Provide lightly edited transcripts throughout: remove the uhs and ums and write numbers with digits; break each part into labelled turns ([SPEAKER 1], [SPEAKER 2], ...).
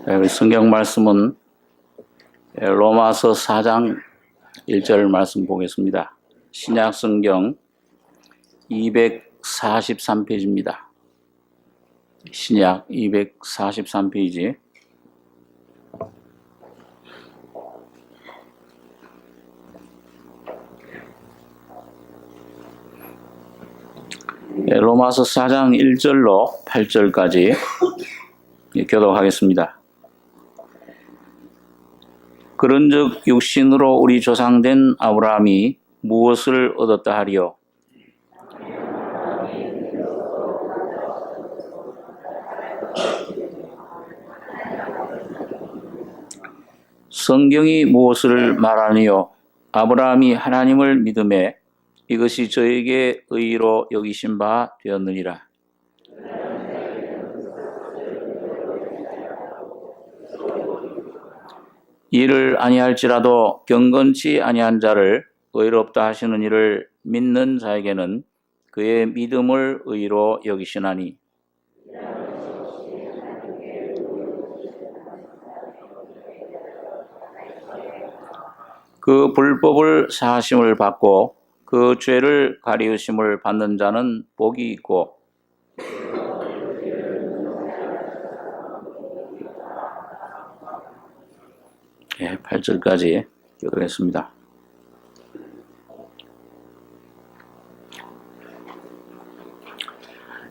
[SPEAKER 1] 우리 성경 말씀은 로마서 4장 1절 말씀 보겠습니다. 신약 성경 243페이지입니다. 신약 243페이지. 로마서 4장 1절로 8절까지 교독하겠습니다. 그런즉 육신으로 우리 조상된 아브라함이 무엇을 얻었다 하리요? 성경이 무엇을 말하니요? 아브라함이 하나님을 믿음에 이것이 저에게 의로 여기신 바 되었느니라. 이를 아니할지라도 경건치 아니한 자를 의롭다 하시는 이를 믿는 자에게는 그의 믿음을 의로 여기시나니. 그 불법을 사하심을 받고 그 죄를 가리우심을 받는 자는 복이 있고, 8절까지 교독했습니다.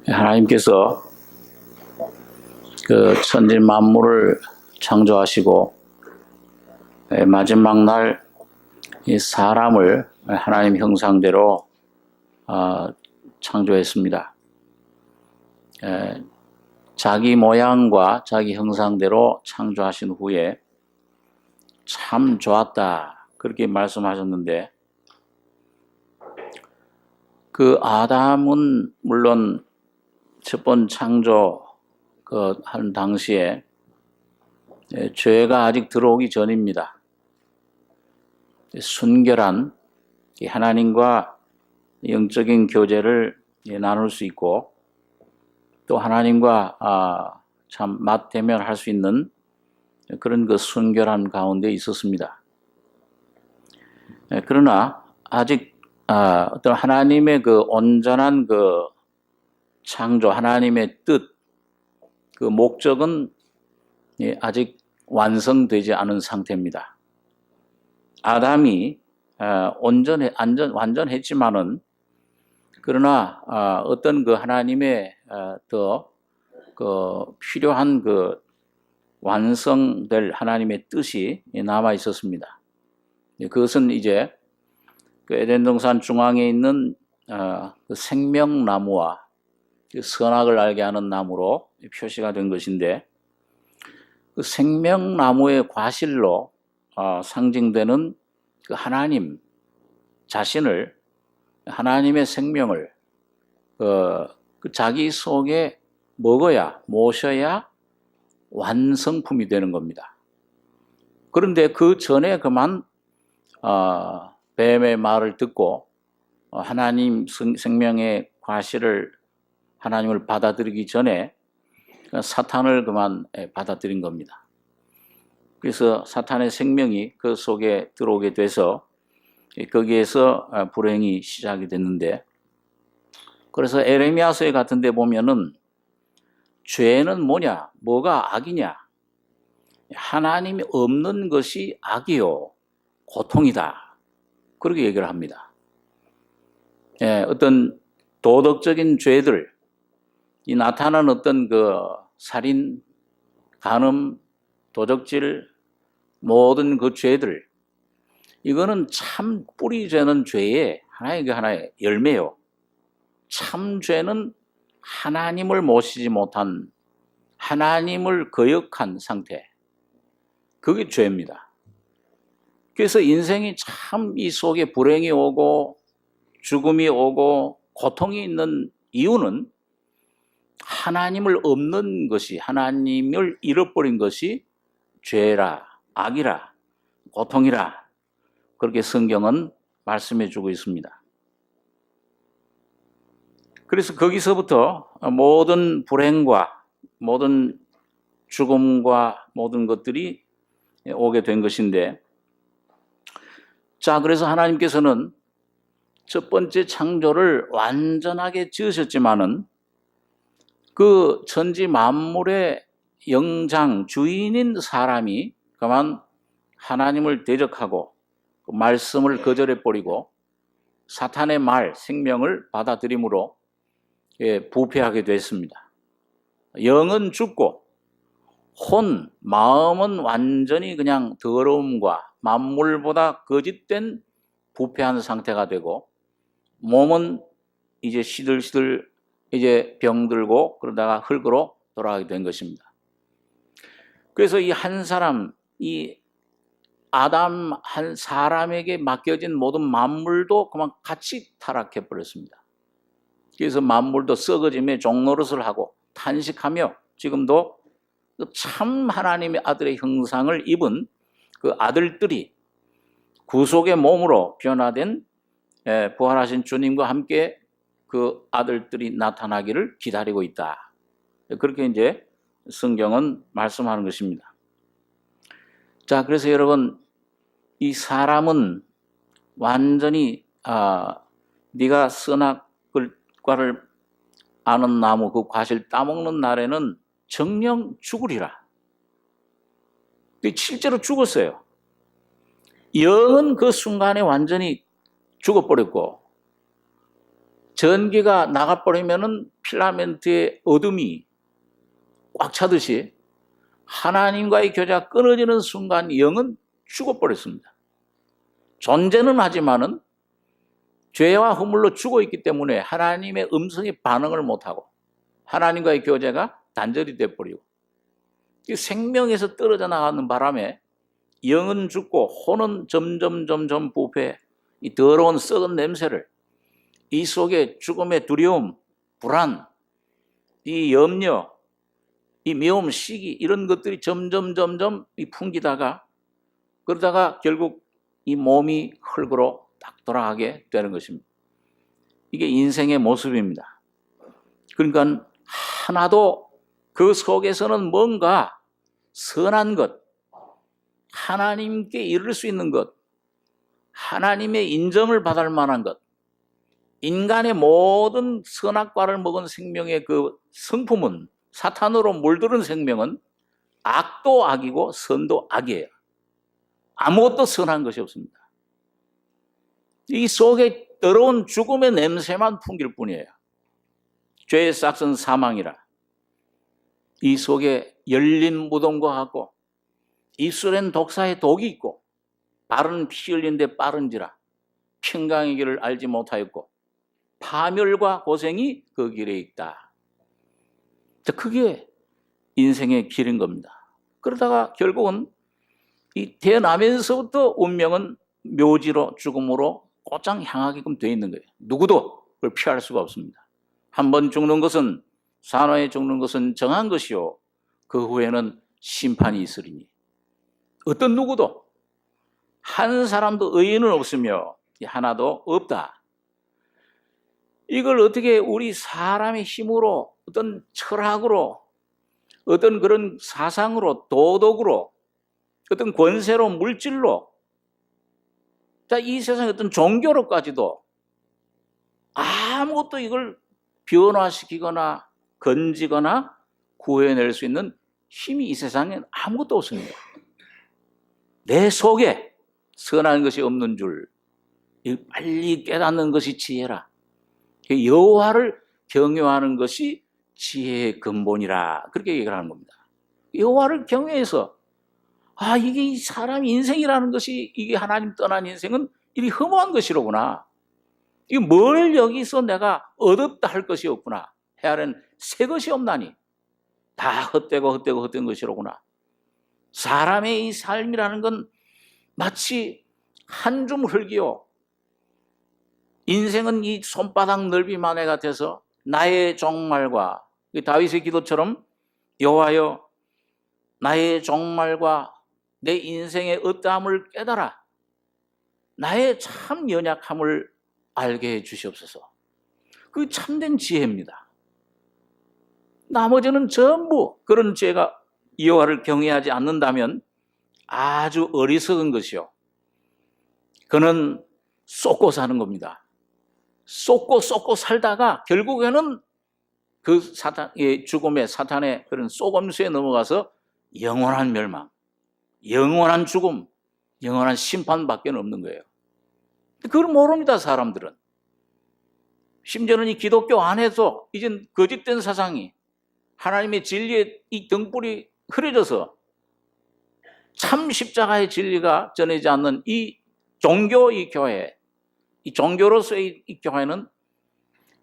[SPEAKER 1] 하나님께서 그 천지 만물을 창조하시고 마지막 날 이 사람을 하나님 형상대로 창조했습니다. 자기 모양과 자기 형상대로 창조하신 후에 참 좋았다 그렇게 말씀하셨는데, 그 아담은 물론 첫 번 창조 한 당시에 죄가 아직 들어오기 전입니다. 순결한 하나님과 영적인 교제를 나눌 수 있고, 또 하나님과 참 맞대면할 수 있는 그런 그 순결한 가운데 있었습니다. 그러나 아직 어떤 하나님의 그 온전한 그 창조, 하나님의 뜻, 그 목적은 아직 완성되지 않은 상태입니다. 아담이 완전했지만은, 그러나 어떤 그 하나님의 더 필요한 그 완성될 하나님의 뜻이 남아 있었습니다. 그것은 이제 그 에덴 동산 중앙에 있는 그 생명나무와 그 선악을 알게 하는 나무로 표시가 된 것인데, 그 생명나무의 과실로 상징되는 그 하나님 자신을, 하나님의 생명을 그 자기 속에 모셔야 완성품이 되는 겁니다. 그런데 그 전에 그만 뱀의 말을 듣고 하나님 생명의 과실을, 하나님을 받아들이기 전에 사탄을 그만 받아들인 겁니다. 그래서 사탄의 생명이 그 속에 들어오게 돼서 거기에서 불행이 시작이 됐는데, 그래서 에레미야서에 같은 데 보면은 죄는 뭐냐? 뭐가 악이냐? 하나님이 없는 것이 악이요, 고통이다. 그렇게 얘기를 합니다. 어떤 도덕적인 죄들, 이 나타나는 어떤 그 살인, 간음, 도적질, 모든 그 죄들, 이거는 참 뿌리 죄는 죄의 하나의 열매요. 참 죄는 하나님을 모시지 못한, 하나님을 거역한 상태, 그게 죄입니다. 그래서 인생이 참 이 속에 불행이 오고 죽음이 오고 고통이 있는 이유는 하나님을 없는 것이, 하나님을 잃어버린 것이 죄라, 악이라, 고통이라, 그렇게 성경은 말씀해 주고 있습니다. 그래서 거기서부터 모든 불행과 모든 죽음과 모든 것들이 오게 된 것인데, 자, 그래서 하나님께서는 첫 번째 창조를 완전하게 지으셨지만은 그 천지 만물의 영장, 주인인 사람이 그만 하나님을 대적하고 그 말씀을 거절해버리고 사탄의 말, 생명을 받아들임으로 부패하게 됐습니다. 영은 죽고 혼, 마음은 완전히 그냥 더러움과 만물보다 거짓된 부패한 상태가 되고, 몸은 이제 시들시들 이제 병들고 그러다가 흙으로 돌아가게 된 것입니다. 그래서 이 한 사람, 이 아담 한 사람에게 맡겨진 모든 만물도 그만 같이 타락해 버렸습니다. 그래서 만물도 썩어짐에 종노릇을 하고 탄식하며 지금도 참 하나님의 아들의 형상을 입은 그 아들들이 구속의 몸으로 변화된 부활하신 주님과 함께 그 아들들이 나타나기를 기다리고 있다. 그렇게 이제 성경은 말씀하는 것입니다. 자, 그래서 여러분, 이 사람은 완전히 네가 선악과를 아는 나무 그 과실 따먹는 날에는 정령 죽으리라. 실제로 죽었어요. 영은 그 순간에 완전히 죽어버렸고, 전기가 나가버리면은 필라멘트의 어둠이 꽉 차듯이 하나님과의 교제가 끊어지는 순간 영은 죽어버렸습니다. 존재는 하지만은 죄와 허물로 죽어있기 때문에 하나님의 음성에 반응을 못하고 하나님과의 교제가 단절이 돼버리고, 생명에서 떨어져 나가는 바람에 영은 죽고 혼은 점점 부패, 이 더러운 썩은 냄새를, 이 속에 죽음의 두려움, 불안, 이 염려, 이 미움, 시기, 이런 것들이 점점 풍기다가 그러다가 결국 이 몸이 흙으로 딱 돌아가게 되는 것입니다. 이게 인생의 모습입니다. 그러니까 하나도 그 속에서는 뭔가 선한 것, 하나님께 이를 수 있는 것, 하나님의 인정을 받을 만한 것, 인간의 모든 선악과를 먹은 생명의 그 성품은, 사탄으로 물들은 생명은 악도 악이고 선도 악이에요. 아무것도 선한 것이 없습니다. 이 속에 더러운 죽음의 냄새만 풍길 뿐이에요. 죄의 싹은 사망이라. 이 속에 열린 무덤과 같고 입술엔 독사의 독이 있고 발은 피 흘린 데 빠른지라 평강의 길을 알지 못하였고 파멸과 고생이 그 길에 있다. 그게 인생의 길인 겁니다. 그러다가 결국은 이 태어나면서부터 운명은 묘지로 죽음으로 곧장 향하게끔 되어 있는 거예요. 누구도 그걸 피할 수가 없습니다. 한 번 죽는 것은, 산화에 죽는 것은 정한 것이요 그 후에는 심판이 있으리니 어떤 누구도 한 사람도 의인은 없으며 하나도 없다. 이걸 어떻게 우리 사람의 힘으로, 어떤 철학으로, 어떤 그런 사상으로, 도덕으로, 어떤 권세로, 물질로, 자, 이 세상의 어떤 종교로까지도 아무것도 이걸 변화시키거나 건지거나 구해낼 수 있는 힘이 이 세상엔 아무것도 없습니다. 내 속에 선한 것이 없는 줄 빨리 깨닫는 것이 지혜라. 여호와를 경외하는 것이 지혜의 근본이라. 그렇게 얘기를 하는 겁니다. 여호와를 경외해서 이게 이 사람 인생이라는 것이, 이게 하나님 떠난 인생은 이리 허무한 것이로구나. 이게 뭘 여기서 내가 얻었다 할 것이 없구나. 헤아른 새 것이 없나니 다 헛된 것이로구나. 사람의 이 삶이라는 건 마치 한 줌 흙이요, 인생은 이 손바닥 넓이만해 같아서 나의 종말과, 다윗의 기도처럼 여호와여 나의 종말과 내 인생의 어떠함을 깨달아 나의 참 연약함을 알게 해 주시옵소서. 그 참된 지혜입니다. 나머지는 전부 그런 죄가 여호와를 경외하지 않는다면 아주 어리석은 것이요. 그는 쏟고 사는 겁니다. 쏟고 살다가 결국에는 그 사탄의 죽음의 사탄의 그런 쏘검수에 넘어가서 영원한 멸망, 영원한 죽음, 영원한 심판밖에 없는 거예요. 그걸 모릅니다, 사람들은. 심지어는 이 기독교 안에서 이젠 거짓된 사상이 하나님의 진리의 이 등불이 흐려져서 참 십자가의 진리가 전해지지 않는 이 종교, 이 교회, 이 종교로서의 이 교회는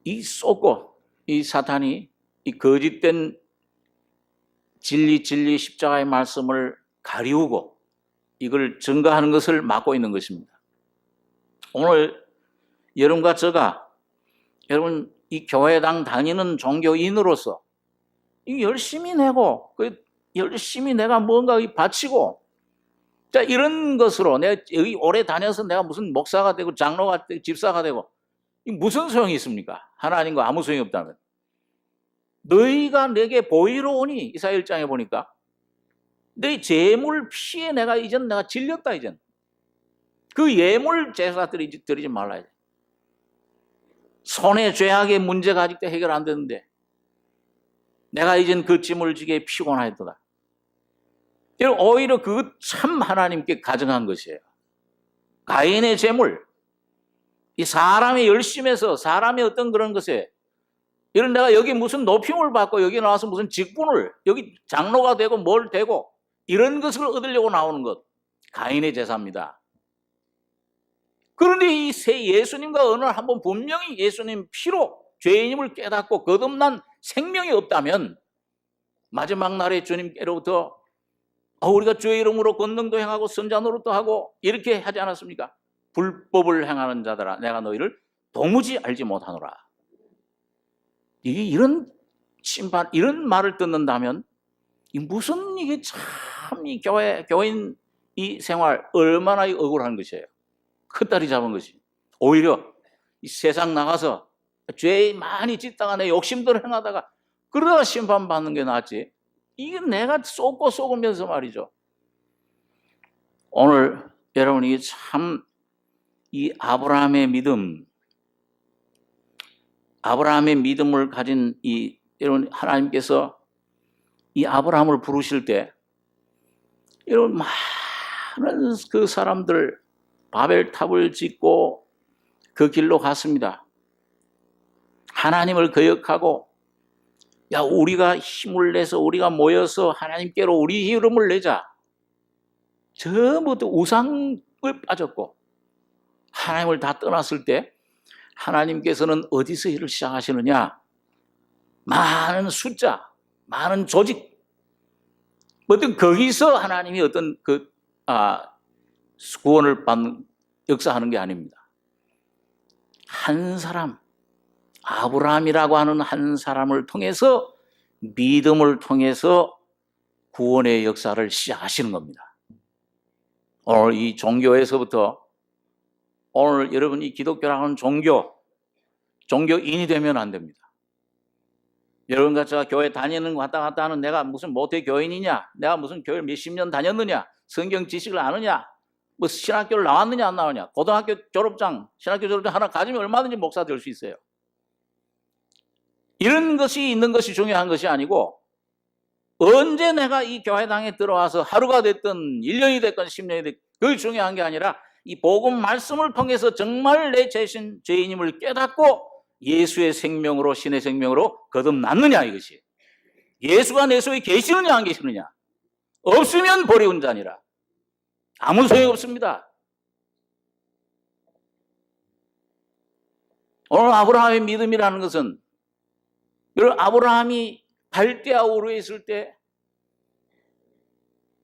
[SPEAKER 1] 이 쏟고 이 사탄이 이 거짓된 진리 십자가의 말씀을 가리우고 이걸 증거하는 것을 막고 있는 것입니다. 오늘 여러분과 제가 여러분 이 교회당 다니는 종교인으로서 열심히 내고 열심히 내가 뭔가 바치고 자 이런 것으로 내가 여기 오래 다녀서 내가 무슨 목사가 되고 장로가 되고 집사가 되고 무슨 소용이 있습니까? 하나님과 아무 소용이 없다면. 너희가 내게 보이러 오니 이사야 1장에 보니까 너희 제물 피에 내가 질렸다 이젠. 그 예물 제사 드리지 말라. 손의 죄악의 문제가 아직도 해결 안 되는데 내가 이젠 그 짐을 지게 피곤하였도다. 오히려 그 참 하나님께 가증한 것이에요. 가인의 제물, 이 사람의 열심에서 사람의 어떤 그런 것에 이런 내가 여기 무슨 높임을 받고 여기 나와서 무슨 직분을 여기 장로가 되고 뭘 되고 이런 것을 얻으려고 나오는 것 가인의 제사입니다. 그런데 이 새 예수님과 어느 날 한번 분명히 예수님 피로 죄인임을 깨닫고 거듭난 생명이 없다면 마지막 날에 주님께로부터 우리가 주의 이름으로 권능도 행하고 선자 노릇도 하고 이렇게 하지 않았습니까? 불법을 행하는 자들아 내가 너희를 도무지 알지 못하노라. 이런 심판 이런 말을 듣는다면 무슨 이게 참 이 교인 이 생활 얼마나 억울한 것이에요. 큰 잡은 것이. 오히려 이 세상 나가서 죄 많이 짓다가 내 욕심대로 행하다가 그러다가 심판받는 게 낫지. 이게 내가 쏟고 쏟으면서 말이죠. 오늘 여러분이 참 이 아브라함의 믿음을 가진 이 여러분 하나님께서 이 아브라함을 부르실 때 이런 많은 그 사람들 바벨탑을 짓고 그 길로 갔습니다. 하나님을 거역하고 야 우리가 힘을 내서 우리가 모여서 하나님께로 우리 이름을 내자. 전부 다 우상을 빠졌고 하나님을 다 떠났을 때 하나님께서는 어디서 일을 시작하시느냐? 많은 숫자, 많은 조직 어떤 거기서 하나님이 어떤 구원을 받는 역사하는 게 아닙니다. 한 사람 아브라함이라고 하는 한 사람을 통해서 믿음을 통해서 구원의 역사를 시작하시는 겁니다. 오늘 이 종교에서부터 오늘 여러분 이 기독교라고 하는 종교인이 되면 안 됩니다. 여러분과 제가 교회 다니는 거 왔다 갔다 하는 내가 무슨 모태 교인이냐, 내가 무슨 교회 몇십 년 다녔느냐, 성경 지식을 아느냐, 뭐 신학교를 나왔느냐 안 나왔느냐, 고등학교 졸업장, 신학교 졸업장 하나 가지면 얼마든지 목사 될 수 있어요. 이런 것이 있는 것이 중요한 것이 아니고 언제 내가 이 교회당에 들어와서 하루가 됐든 1년이 됐든 10년이 됐든 그게 중요한 게 아니라 이 복음 말씀을 통해서 정말 내 죄인임을 깨닫고 예수의 생명으로 신의 생명으로 거듭났느냐 이것이. 예수가 내 속에 계시느냐 안 계시느냐. 없으면 버리운 자니라. 아무 소용 없습니다. 오늘 아브라함의 믿음이라는 것은 여러분 아브라함이 갈대아 우르에 있을 때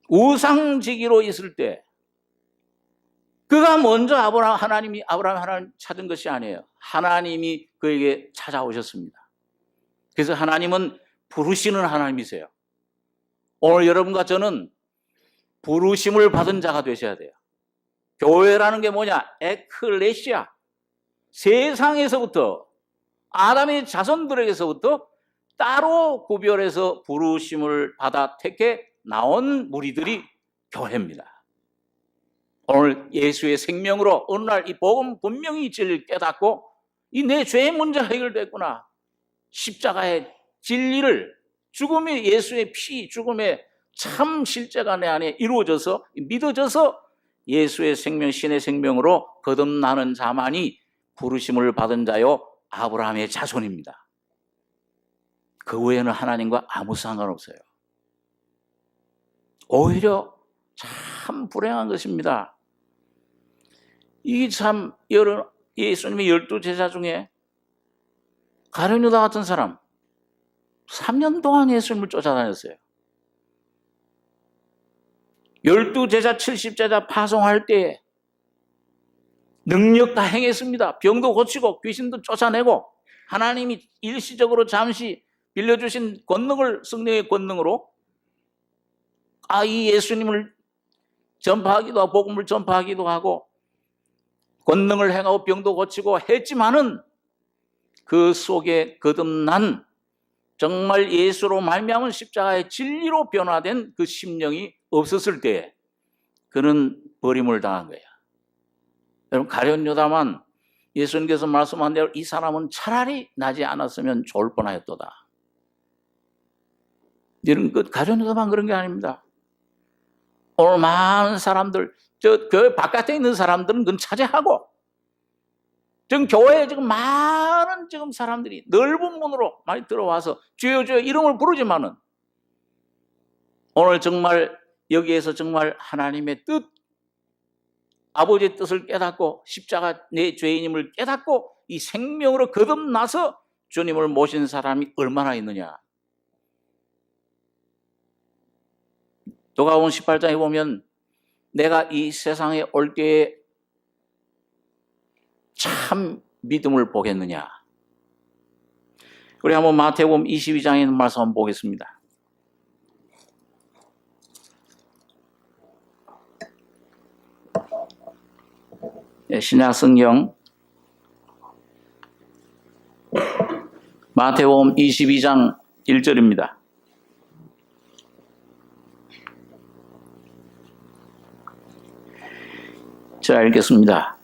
[SPEAKER 1] 우상지기로 있을 때 그가 먼저 하나님 찾은 것이 아니에요. 하나님이 그에게 찾아오셨습니다. 그래서 하나님은 부르시는 하나님이세요. 오늘 여러분과 저는 부르심을 받은 자가 되셔야 돼요. 교회라는 게 뭐냐? 에클레시아. 세상에서부터 아담의 자손들에게서부터 따로 구별해서 부르심을 받아 택해 나온 무리들이 교회입니다. 오늘 예수의 생명으로 어느 날 이 복음 분명히 진리를 깨닫고 이 내 죄의 문제가 해결됐구나. 십자가의 진리를 죽음의 예수의 피, 죽음의 참 실제가 내 안에 이루어져서 믿어져서 예수의 생명, 신의 생명으로 거듭나는 자만이 부르심을 받은 자요 아브라함의 자손입니다. 그 외에는 하나님과 아무 상관없어요. 오히려 참 불행한 것입니다. 이게 참 예수님의 12제자 중에 가룟 유다 같은 사람 3년 동안 예수님을 쫓아다녔어요. 12제자 70제자 파송할 때에 능력 다 행했습니다. 병도 고치고 귀신도 쫓아내고 하나님이 일시적으로 잠시 빌려주신 권능을 성령의 권능으로 이 예수님을 전파하기도 하고 복음을 전파하기도 하고 권능을 행하고 병도 고치고 했지만은 그 속에 거듭난 정말 예수로 말미암은 십자가의 진리로 변화된 그 심령이 없었을 때에 그는 버림을 당한 거야. 여러분 가룟 유다만 예수님께서 말씀한 대로 이 사람은 차라리 나지 않았으면 좋을 뻔하였도다. 이런 것 가룟 유다만 그런 게 아닙니다. 오늘 많은 사람들 저 교회 바깥에 있는 사람들은 그건 차지하고 지금 교회에 지금 많은 지금 사람들이 넓은 문으로 많이 들어와서 주여 주여 이름을 부르지만은 오늘 정말 여기에서 정말 하나님의 뜻 아버지의 뜻을 깨닫고 십자가 내 죄인임을 깨닫고 이 생명으로 거듭나서 주님을 모신 사람이 얼마나 있느냐. 누가복음 18장에 보면 내가 이 세상에 올 때에 참 믿음을 보겠느냐. 우리 한번 마태복음 22장에 있는 말씀 한번 보겠습니다. 신약 성경 마태복음 22장 1절입니다. 자, 읽겠습니다.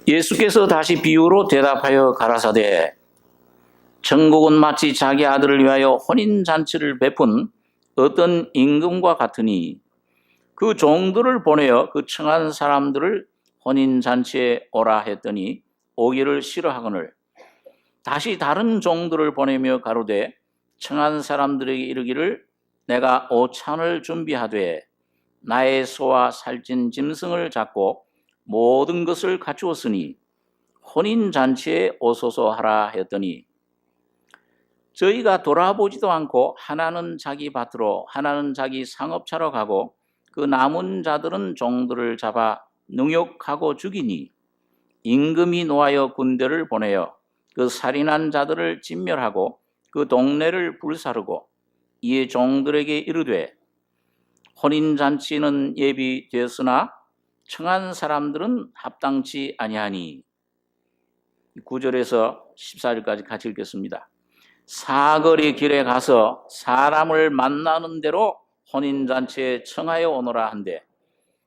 [SPEAKER 1] 예수께서 다시 비유로 대답하여 가라사대 천국은 마치 자기 아들을 위하여 혼인잔치를 베푼 어떤 임금과 같으니 그 종들을 보내어 그 청한 사람들을 혼인잔치에 오라 했더니 오기를 싫어하거늘 다시 다른 종들을 보내며 가로되 청한 사람들에게 이르기를 내가 오찬을 준비하되 나의 소와 살찐 짐승을 잡고 모든 것을 갖추었으니 혼인잔치에 오소서 하라 했더니 저희가 돌아보지도 않고 하나는 자기 밭으로 하나는 자기 상업차로 가고 그 남은 자들은 종들을 잡아 능욕하고 죽이니 임금이 노하여 군대를 보내어 그 살인한 자들을 진멸하고 그 동네를 불사르고 이에 종들에게 이르되 혼인잔치는 예비되었으나 청한 사람들은 합당치 아니하니 9절에서 14절까지 같이 읽겠습니다. 사거리 길에 가서 사람을 만나는 대로 혼인잔치에 청하여 오너라 한데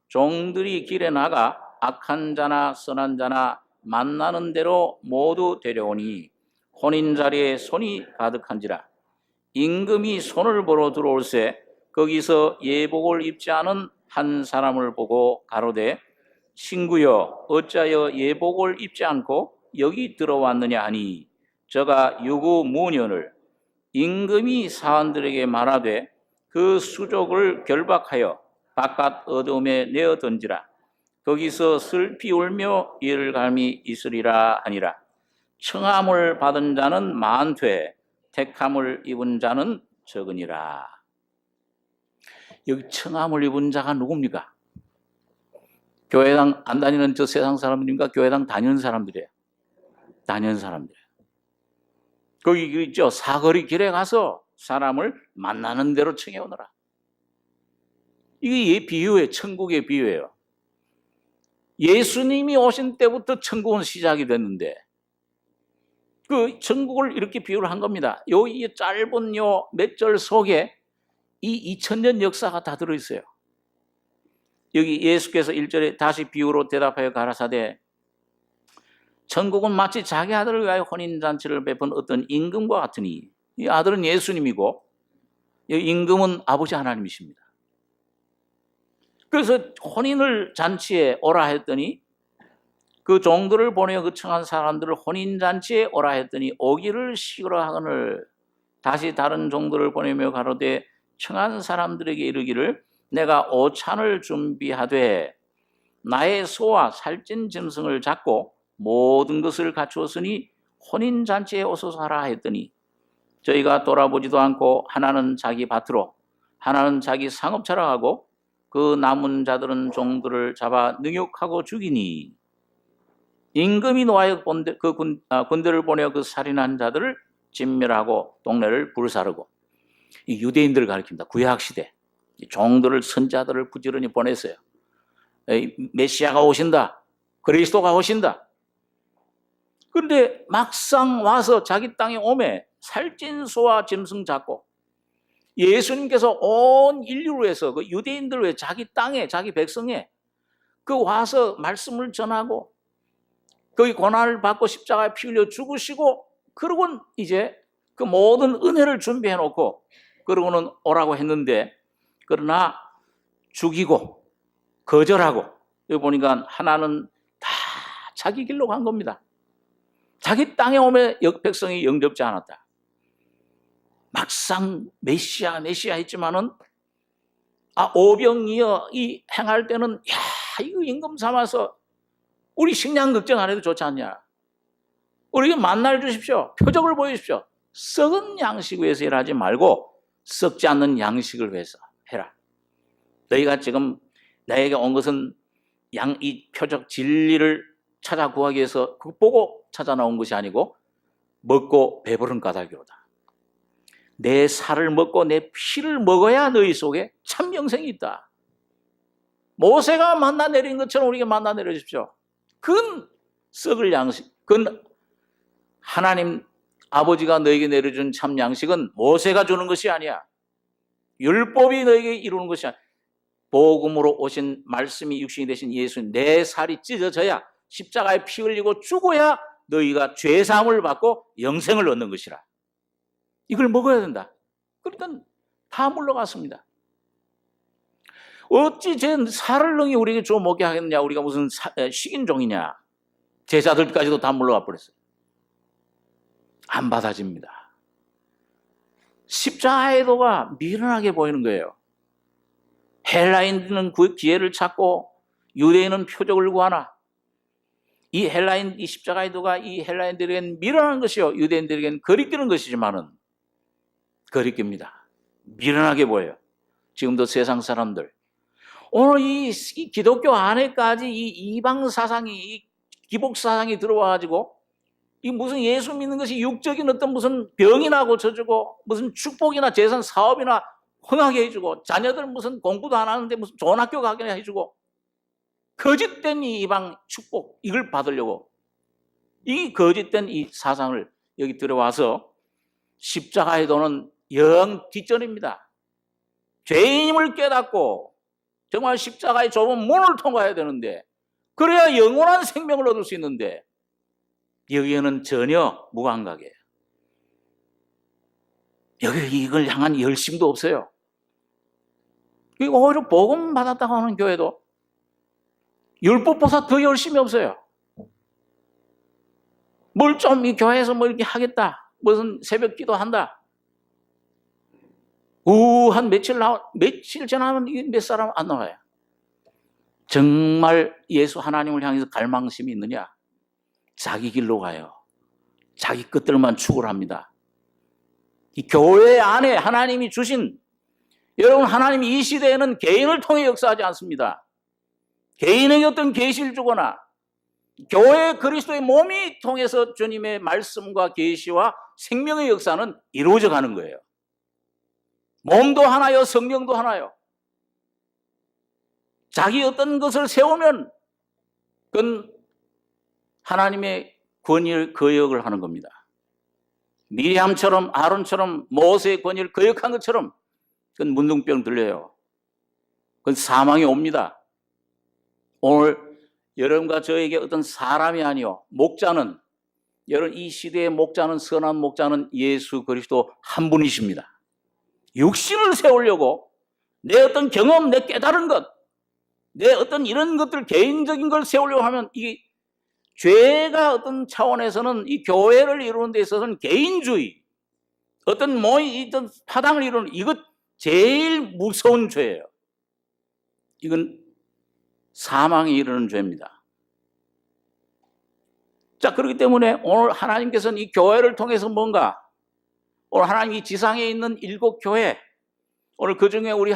[SPEAKER 1] 종들이 길에 나가 악한 자나 선한 자나 만나는 대로 모두 데려오니 혼인자리에 손이 가득한지라 임금이 손을 보러 들어올세 거기서 예복을 입지 않은 한 사람을 보고 가로되 친구여 어찌하여 예복을 입지 않고 여기 들어왔느냐 하니 저가 유구무년을 임금이 사원들에게 말하되 그 수족을 결박하여 바깥 어둠에 내어 던지라 거기서 슬피 울며 이를 갈미 있으리라 하니라. 청함을 받은 자는 많되 택함을 입은 자는 적으니라. 여기 청함을 입은 자가 누굽니까? 교회당 안 다니는 저 세상 사람들인가? 교회당 다니는 사람들이에요. 다니는 사람들이에요. 거기 있죠. 사거리 길에 가서 사람을 만나는 대로 청해 오너라. 이게 비유예요. 천국의 비유예요. 예수님이 오신 때부터 천국은 시작이 됐는데 그 천국을 이렇게 비유를 한 겁니다. 이 짧은 몇 절 속에 이 2000년 역사가 다 들어있어요. 여기 예수께서 1절에 다시 비유로 대답하여 가라사대 천국은 마치 자기 아들을 위하여 혼인잔치를 베푼 어떤 임금과 같으니, 이 아들은 예수님이고 이 임금은 아버지 하나님이십니다. 그래서 혼인을 잔치에 오라 했더니 그 종들을 보내어 그 청한 사람들을 혼인잔치에 오라 했더니 오기를 싫어하거늘 다시 다른 종들을 보내며 가로되 청한 사람들에게 이르기를 내가 오찬을 준비하되 나의 소와 살찐 짐승을 잡고 모든 것을 갖추었으니 혼인잔치에 오소서 하라 했더니 저희가 돌아보지도 않고 하나는 자기 밭으로 하나는 자기 상업차로 하고 그 남은 자들은 종들을 잡아 능욕하고 죽이니 임금이 노하여 군대를 보내어 그 살인한 자들을 진멸하고 동네를 불사르고, 이 유대인들을 가리킵니다. 구약시대 종들을 선자들을 부지런히 보냈어요. 메시아가 오신다, 그리스도가 오신다. 그런데 막상 와서 자기 땅에 오매 살찐 소와 짐승 잡고, 예수님께서 온 인류를 위해서 그 유대인들을 위해 자기 땅에 자기 백성에 그 와서 말씀을 전하고 거기 고난을 받고 십자가에 피 흘려 죽으시고, 그러고는 이제 그 모든 은혜를 준비해 놓고 그러고는 오라고 했는데, 그러나 죽이고 거절하고, 여기 보니까 하나는 다 자기 길로 간 겁니다. 자기 땅에 오면 백성이 영접지 않았다. 막상 메시아 했지만은 오병이어 이 행할 때는 이거 임금 삼아서 우리 식량 걱정 안 해도 좋지 않냐, 우리에게 만나를 주십시오, 표적을 보여주십시오. 썩은 양식 위해서 일하지 말고 썩지 않는 양식을 위해서 해라. 너희가 지금 나에게 온 것은 이 표적 진리를 찾아 구하기 위해서 그거 보고 찾아 나온 것이 아니고 먹고 배부른 까닭이로다. 내 살을 먹고 내 피를 먹어야 너희 속에 참 영생이 있다. 모세가 만나 내린 것처럼 우리에게 만나 내려 주십시오. 그건 썩을 양식, 그건 하나님 아버지가 너에게 내려준 참 양식은 모세가 주는 것이 아니야. 율법이 너에게 이루는 것이 아니야. 복음으로 오신 말씀이 육신이 되신 예수님, 내 살이 찢어져야, 십자가에 피 흘리고 죽어야 너희가 죄사함을 받고 영생을 얻는 것이라. 이걸 먹어야 된다. 그러니까 다 물러갔습니다. 어찌 제 살을 능히 우리에게 줘 먹게 하겠느냐, 우리가 무슨 식인종이냐. 제자들까지도 다 물러가 버렸어요. 안 받아집니다. 십자가의 도가 미련하게 보이는 거예요. 헬라인들은 그 기회를 찾고 유대인은 표적을 구하나, 이 헬라인, 이 십자가의 도가 이 헬라인들에겐 미련한 것이요 유대인들에겐 거리끼는 것이지만은 거리낍니다. 미련하게 보여요. 지금도 세상 사람들, 오늘 이 기독교 안에까지 이 이방 사상이, 이 기복 사상이 들어와가지고 이 무슨 예수 믿는 것이 육적인 어떤 무슨 병이나 고쳐주고 무슨 축복이나 재산 사업이나 흥하게 해주고, 자녀들 무슨 공부도 안 하는데 무슨 좋은 학교 가게 해주고, 거짓된 이 이방 축복, 이걸 받으려고 이 거짓된 이 사상을 여기 들어와서 십자가의 도는 영 뒷전입니다. 죄인임을 깨닫고 정말 십자가의 좁은 문을 통과해야 되는데, 그래야 영원한 생명을 얻을 수 있는데 여기에는 전혀 무감각이에요. 여기 이걸 향한 열심도 없어요. 오히려 복음 받았다고 하는 교회도 율법보다 더 열심이 없어요. 뭘 좀 이 교회에서 뭐 이렇게 하겠다, 무슨 새벽 기도한다, 한 며칠 지나면 몇 사람 안 나와요. 정말 예수 하나님을 향해서 갈망심이 있느냐? 자기 길로 가요. 자기 것들만 추구를 합니다. 이 교회 안에 하나님이 주신, 여러분, 하나님이 이 시대에는 개인을 통해 역사하지 않습니다. 개인에게 어떤 계시를 주거나 교회 그리스도의 몸이 통해서 주님의 말씀과 계시와 생명의 역사는 이루어져 가는 거예요. 몸도 하나요, 성령도 하나요. 자기 어떤 것을 세우면 그건 하나님의 권위를 거역을 하는 겁니다. 미리암처럼, 아론처럼 모세의 권위를 거역한 것처럼 그건 문둥병 들려요. 그건 사망이 옵니다. 오늘 여러분과 저에게 어떤 사람이 아니요, 목자는, 여러분 이 시대의 목자는, 선한 목자는 예수 그리스도 한 분이십니다. 육신을 세우려고 내 어떤 경험, 내 깨달은 것, 내 어떤 이런 것들, 개인적인 걸 세우려고 하면 이 죄가 어떤 차원에서는 이 교회를 이루는 데 있어서는 개인주의, 어떤 어떤 파당을 이루는, 이것 제일 무서운 죄예요. 이건 사망에 이르는 죄입니다. 자, 그렇기 때문에 오늘 하나님께서는 이 교회를 통해서 뭔가, 오늘 하나님 이 지상에 있는 7교회, 오늘 그 중에 우리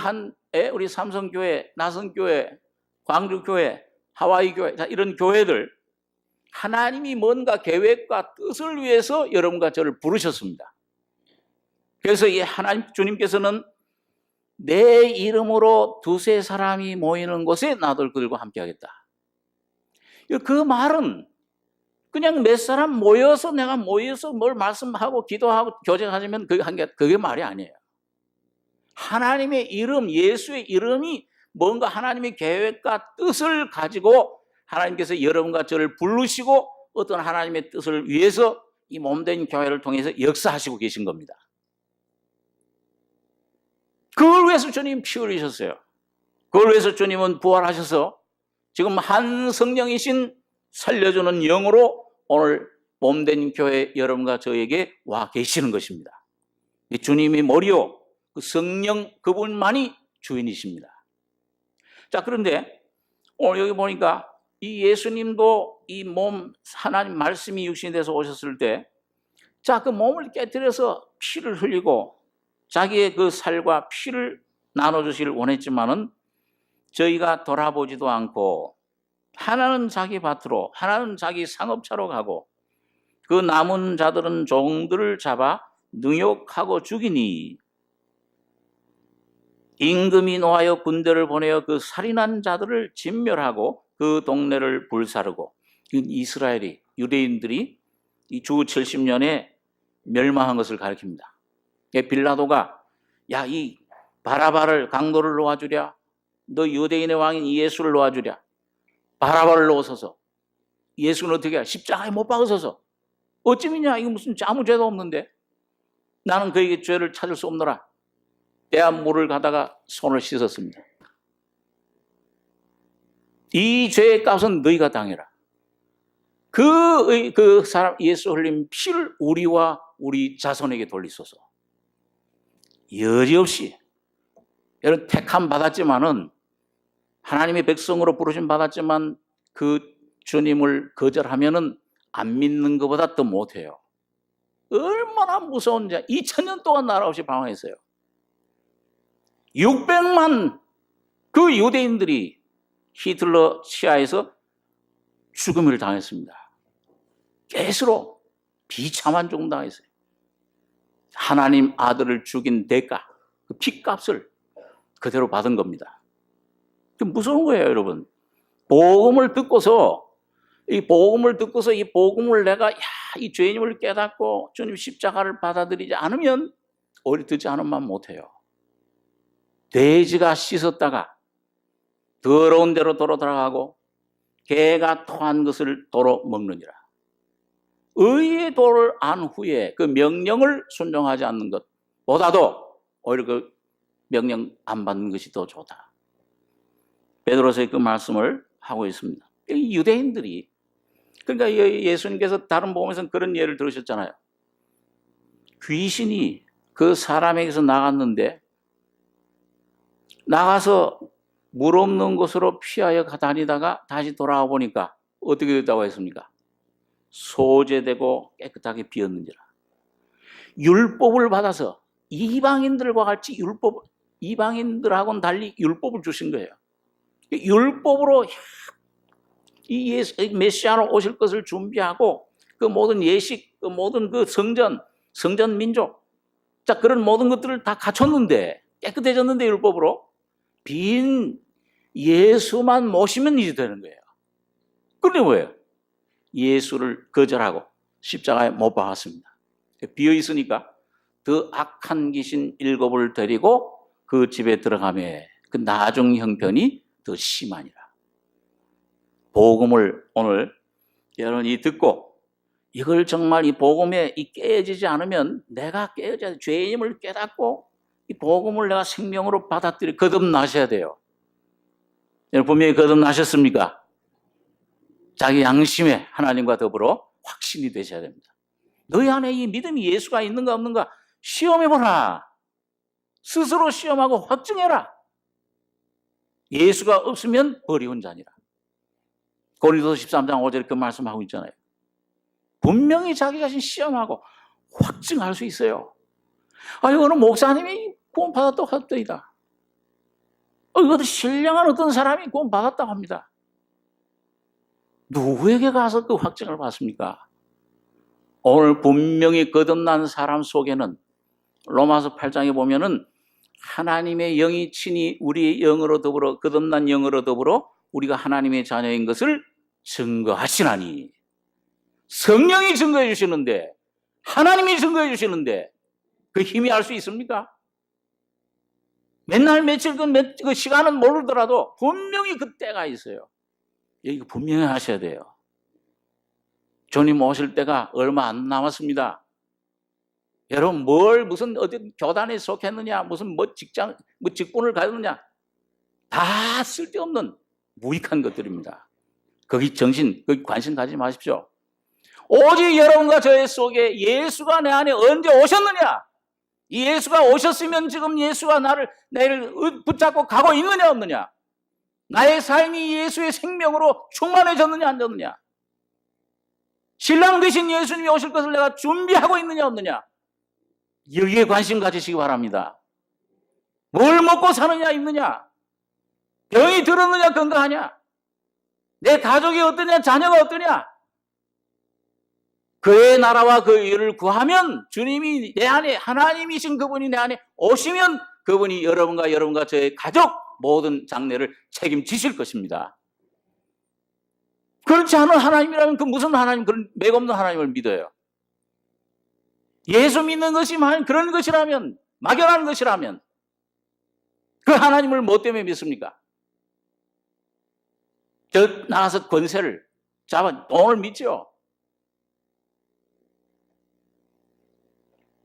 [SPEAKER 1] 삼성교회, 나성교회, 광주교회, 하와이교회, 이런 교회들, 하나님이 뭔가 계획과 뜻을 위해서 여러분과 저를 부르셨습니다. 그래서 이 하나님 주님께서는 내 이름으로 두세 사람이 모이는 곳에 나도 그들과 함께 하겠다. 그 말은 그냥 몇 사람 모여서 내가 모여서 뭘 말씀하고 기도하고 교제하자면 그게 말이 아니에요. 하나님의 이름, 예수의 이름이 뭔가 하나님의 계획과 뜻을 가지고 하나님께서 여러분과 저를 부르시고 어떤 하나님의 뜻을 위해서 이 몸된 교회를 통해서 역사하시고 계신 겁니다. 그걸 위해서 주님 피 흘리셨어요. 그걸 위해서 주님은 부활하셔서 지금 한 성령이신 살려주는 영으로 오늘 몸된 교회 여러분과 저에게 와 계시는 것입니다. 주님이 머리요, 그 성령 그분만이 주인이십니다. 자, 그런데 오늘 여기 보니까 이 예수님도 이 몸, 하나님 말씀이 육신이 돼서 오셨을 때, 자, 그 몸을 깨뜨려서 피를 흘리고 자기의 그 살과 피를 나눠주시길 원했지만은 저희가 돌아보지도 않고 하나는 자기 밭으로, 하나는 자기 상업차로 가고 그 남은 자들은 종들을 잡아 능욕하고 죽이니 임금이 노하여 군대를 보내어 그 살인한 자들을 진멸하고 그 동네를 불사르고, 이스라엘이, 유대인들이 이 주 70년에 멸망한 것을 가리킵니다. 빌라도가 야, 이 바라바를, 강도를 놓아주랴, 너 유대인의 왕인 예수를 놓아주랴. 바라바를 놓으소서. 예수는 어떻게 해? 십자가에 못 박으소서. 어찌미냐, 이거 무슨 아무 죄도 없는데 나는 그에게 죄를 찾을 수 없노라. 빼앗 물을 가다가 손을 씻었습니다. 이 죄의 값은 너희가 당해라. 그 사람 예수 흘린 피를 우리와 우리 자손에게 돌리소서. 여지없이, 여러분 택함 받았지만은, 하나님의 백성으로 부르심 받았지만 그 주님을 거절하면은 안 믿는 것보다 더 못해요. 얼마나 무서운 자. 2000년 동안 나라 없이 방황했어요. 600만 그 유대인들이 히틀러 시하에서 죽음을 당했습니다. 가스로 비참한 죽음당했어요. 하나님 아들을 죽인 대가, 그 피값을 그대로 받은 겁니다. 무서운 거예요, 여러분. 복음을 듣고서 이 복음을 내가 이 죄인임을 깨닫고 주님 십자가를 받아들이지 않으면 오히려 듣지 않으면 못해요. 돼지가 씻었다가 더러운 데로 도로 들어가고 개가 토한 것을 도로 먹느니라. 의의 도를 안 후에 그 명령을 순종하지 않는 것보다도 오히려 그 명령 안 받는 것이 더 좋다. 베드로서의 그 말씀을 하고 있습니다. 이 유대인들이, 그러니까 예수님께서 다른 복음에서는 그런 예를 들으셨잖아요. 귀신이 그 사람에게서 나갔는데 나가서 물 없는 곳으로 피하여 다니다가 다시 돌아와 보니까 어떻게 됐다고 했습니까? 소재되고 깨끗하게 비었는지라. 율법을 받아서 이방인들과 같이 이방인들하고는 달리 율법을 주신 거예요. 율법으로 이 메시아로 오실 것을 준비하고 그 모든 예식, 그 모든 그 성전 민족, 자, 그런 모든 것들을 다 갖췄는데, 깨끗해졌는데 율법으로 빈 예수만 모시면 이제 되는 거예요. 그런데 뭐예요? 예수를 거절하고 십자가에 못 박았습니다. 비어 있으니까 더 악한 귀신 7을 데리고 그 집에 들어가매 그 나중 형편이 더 심하니라. 복음을 오늘 여러분이 듣고 이걸 정말 이 복음에 깨어지지 않으면 내가 깨어져야 돼. 죄인임을 깨닫고 이 복음을 내가 생명으로 받아들여 거듭나셔야 돼요. 여러분 분명히 거듭나셨습니까? 자기 양심에 하나님과 더불어 확신이 되셔야 됩니다. 너희 안에 이 믿음이 예수가 있는가 없는가 시험해보라. 스스로 시험하고 확증해라. 예수가 없으면 버리운 자니라. 고린도서 13장 5절에 그 말씀하고 있잖아요. 분명히 자기 자신 시험하고 확증할 수 있어요. 어느 목사님이 구원 받았다고 합니다. 어떤 신령한 어떤 사람이 구원 받았다고 합니다. 누구에게 가서 그 확증을 받습니까? 오늘 분명히 거듭난 사람 속에는 로마서 8장에 보면은 하나님의 영이 친히 우리의 영으로 더불어 거듭난 영으로 더불어 우리가 하나님의 자녀인 것을 증거하시나니. 성령이 증거해 주시는데 하나님이 증거해 주시는데 그 힘이 알 수 있습니까? 맨날 며칠 그 시간은 모르더라도 분명히 그 때가 있어요. 이거 분명히 하셔야 돼요. 주님 오실 때가 얼마 안 남았습니다. 여러분 무슨 어디 교단에 속했느냐, 무슨 직장, 직분을 가졌느냐 다 쓸데없는 무익한 것들입니다. 거기 관심 가지지 마십시오. 오직 여러분과 저의 속에 예수가 내 안에 언제 오셨느냐? 이 예수가 오셨으면 지금 예수가 나를 붙잡고 가고 있느냐 없느냐? 나의 삶이 예수의 생명으로 충만해졌느냐 안 됐느냐? 신랑 되신 예수님이 오실 것을 내가 준비하고 있느냐 없느냐? 여기에 관심 가지시기 바랍니다. 뭘 먹고 사느냐 있느냐? 병이 들었느냐 건강하냐? 내 가족이 어떠냐? 자녀가 어떠냐? 그의 나라와 그 의를 구하면 주님이 내 안에 하나님이신 그분이 내 안에 오시면 그분이 여러분과 저의 가족 모든 장래를 책임지실 것입니다. 그렇지 않은 하나님이라면 그 무슨 하나님, 그런 맥없는 하나님을 믿어요. 예수 믿는 것이 그런 것이라면, 막연한 것이라면 그 하나님을 뭐 때문에 믿습니까? 나가서 권세를 잡아 돈을 믿죠.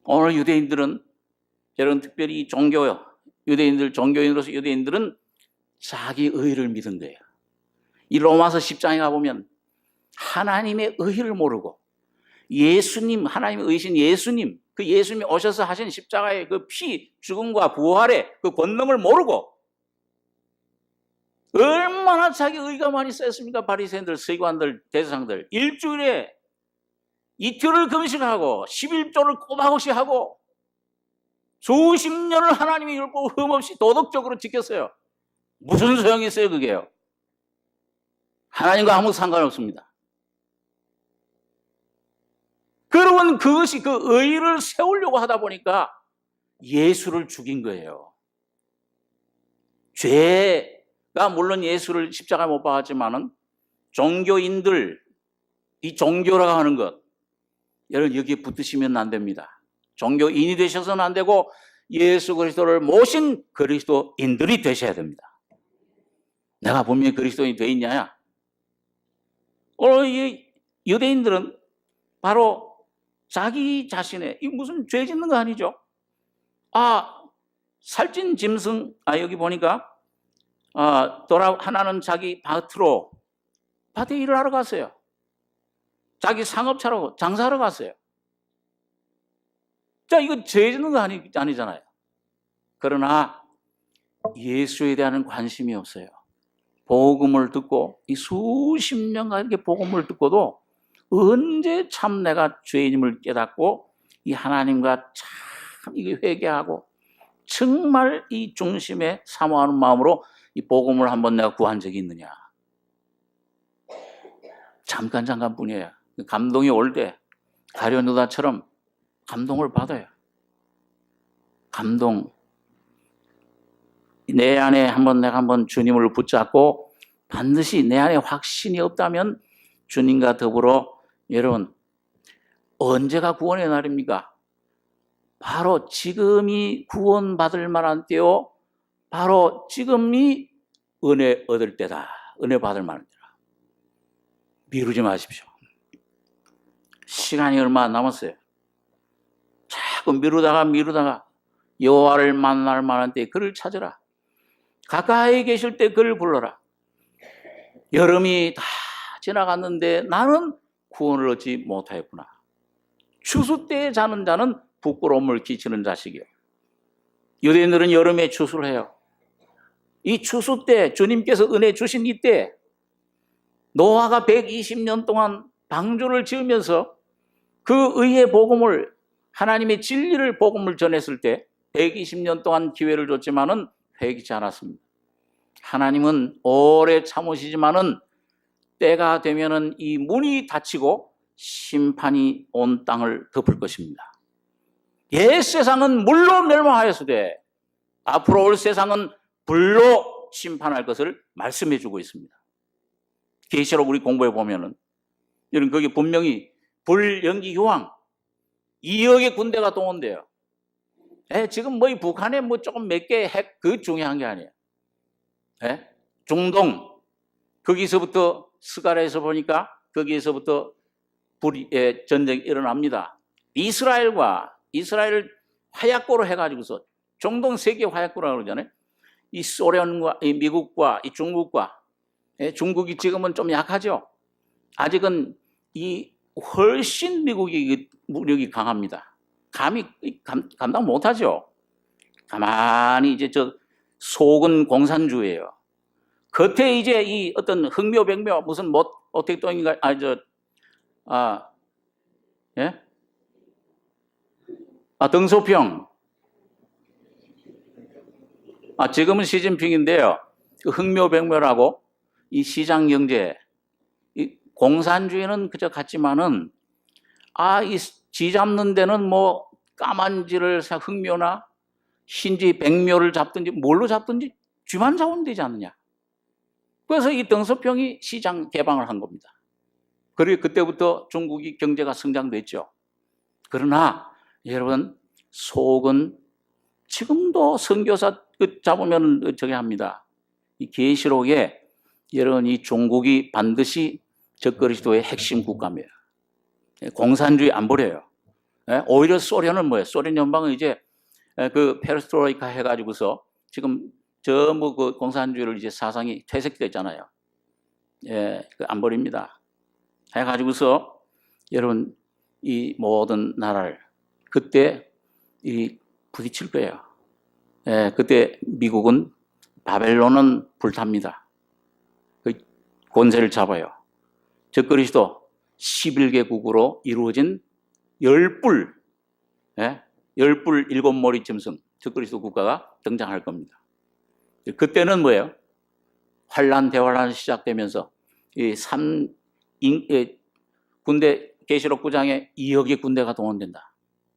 [SPEAKER 1] 오늘 유대인들은 여러분 특별히 종교인으로서 유대인들은 자기 의를 믿은 거예요. 이 로마서 10장에 가보면 하나님의 의를 모르고 예수님, 하나님의 의신 예수님, 그 예수님이 오셔서 하신 십자가의 그 피, 죽음과 부활의 그 권능을 모르고 얼마나 자기 의가 많이 쌓였습니까? 바리새인들, 서기관들, 대제사장들 일주일에 이틀을 금식하고 11조를 꼬박없이 하고 수십 년을 하나님의 율법을 흠없이 도덕적으로 지켰어요. 무슨 소용이 있어요 그게요? 하나님과 아무 상관없습니다. 그러면 그것이 그 의를 세우려고 하다 보니까 예수를 죽인 거예요. 죄가 물론 예수를 십자가에 못 박았지만은 종교인들, 이 종교라고 하는 것, 여러분 여기에 붙으시면 안 됩니다. 종교인이 되셔서는 안 되고 예수 그리스도를 모신 그리스도인들이 되셔야 됩니다. 내가 분명히 그리스도인이 돼 있냐? 오늘 이 유대인들은 바로 자기 자신의, 이 무슨 죄 짓는 거 아니죠? 살찐 짐승, 여기 보니까 하나는 자기 밭에 일을 하러 갔어요. 자기 상업차로 장사하러 갔어요. 자, 이거 죄 짓는 거 아니잖아요. 그러나 예수에 대한 관심이 없어요. 복음을 듣고 이 수십 년간 이렇게 복음을 듣고도 언제 참 내가 죄인임을 깨닫고 이 하나님과 참 이게 회개하고 정말 이 중심에 사모하는 마음으로 이 복음을 한번 내가 구한 적이 있느냐? 잠깐뿐이에요. 감동이 올 때 가룟유다처럼 감동을 받아요. 감동. 내 안에 내가 한번 주님을 붙잡고 반드시 내 안에 확신이 없다면 주님과 더불어 여러분 언제가 구원의 날입니까? 바로 지금이 구원받을 만한 때요, 바로 지금이 은혜 얻을 때다. 은혜 받을 만한 때다. 미루지 마십시오. 시간이 얼마 안 남았어요. 자꾸 미루다가 여호와를 만날 만한 때 그를 찾으라. 가까이 계실 때 그를 불러라. 여름이 다 지나갔는데 나는 구원을 얻지 못하였구나. 추수 때에 자는 자는 부끄러움을 끼치는 자식이요. 유대인들은 여름에 추수를 해요. 이 추수 때, 주님께서 은혜 주신 이때, 노아가 120년 동안 방주를 지으면서 그 의의 복음을, 하나님의 진리를 복음을 전했을 때 120년 동안 기회를 줬지만은 회개치 않았습니다. 하나님은 오래 참으시지만은 때가 되면은 이 문이 닫히고 심판이 온 땅을 덮을 것입니다. 옛 세상은 물로 멸망하였으되 앞으로 올 세상은 불로 심판할 것을 말씀해 주고 있습니다. 계시록 우리 공부해 보면은 여러분 거기 분명히 불, 연기, 유황 2억의 군대가 동원돼요. 지금 뭐 북한에 뭐 조금 몇 개 핵 그 중요한 게 아니에요. 중동 거기서부터 스가랴에서 보니까 거기에서부터 전쟁이 일어납니다. 이스라엘을 화약고로 해가지고서 중동 세계 화약고라고 그러잖아요. 이 소련과 이 미국과 이 중국과 중국이 지금은 좀 약하죠. 아직은 이 훨씬 미국이 무력이 강합니다. 감당 못하죠. 가만히 이제 저 속은 공산주의예요. 겉에 이제 이 어떤 흥묘백묘 무슨 뭐 어떻게 똥인가 등소평. 지금은 시진핑인데요. 그 흥묘백묘라고 이 시장 경제, 이 공산주의는 그저 같지만은 이 지 잡는 데는 뭐 까만지를 흥묘나 흰지 백묘를 잡든지 뭘로 잡든지 쥐만 잡으면 되지 않느냐. 그래서 이 등소평이 시장 개방을 한 겁니다. 그리고 그때부터 중국이 경제가 성장됐죠. 그러나 여러분 속은 지금도 선교사 잡으면 저기 합니다. 이 계시록에 여러분 이 중국이 반드시 적그리스도의 핵심 국가입니다. 공산주의 안 버려요. 오히려 소련은 뭐예요? 소련 연방은 이제 그 페레스트로이카 해가지고서 지금 전부 그 공산주의를 이제 사상이 퇴색됐잖아요. 안 버립니다. 해가지고서 여러분 이 모든 나라를 그때 이 부딪힐 거예요. 그때 미국은 바벨론은 불탑니다. 그 권세를 잡아요. 적그리스도 11개국으로 이루어진 열불 7머리 짐승 적그리스도 국가가 등장할 겁니다. 그때는 뭐예요? 환란 대환란이 시작되면서 이 군대 계시록 9장에 2억의 군대가 동원된다.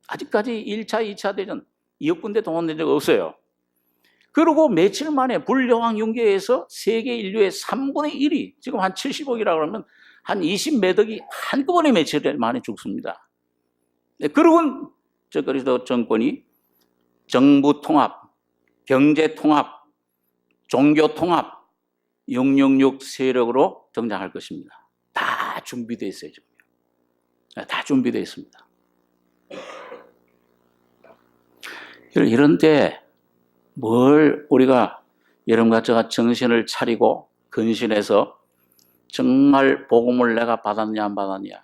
[SPEAKER 1] 아직까지 1차, 2차 대전 2억 군대 동원된 적 없어요. 그리고 며칠 만에 불여왕 융계에서 세계 인류의 3분의 1이 지금 한 70억이라 그러면 한 20몇 억이 한꺼번에 며칠 만에 죽습니다. 그리고 적그리스도 정권이 정부 통합, 경제 통합, 종교 통합 666 세력으로 등장할 것입니다. 다 준비되어 있어요. 지금. 다 준비되어 있습니다. 이런데 뭘 우리가 여러분과 제가 정신을 차리고 근신해서 정말 복음을 내가 받았냐 안 받았냐,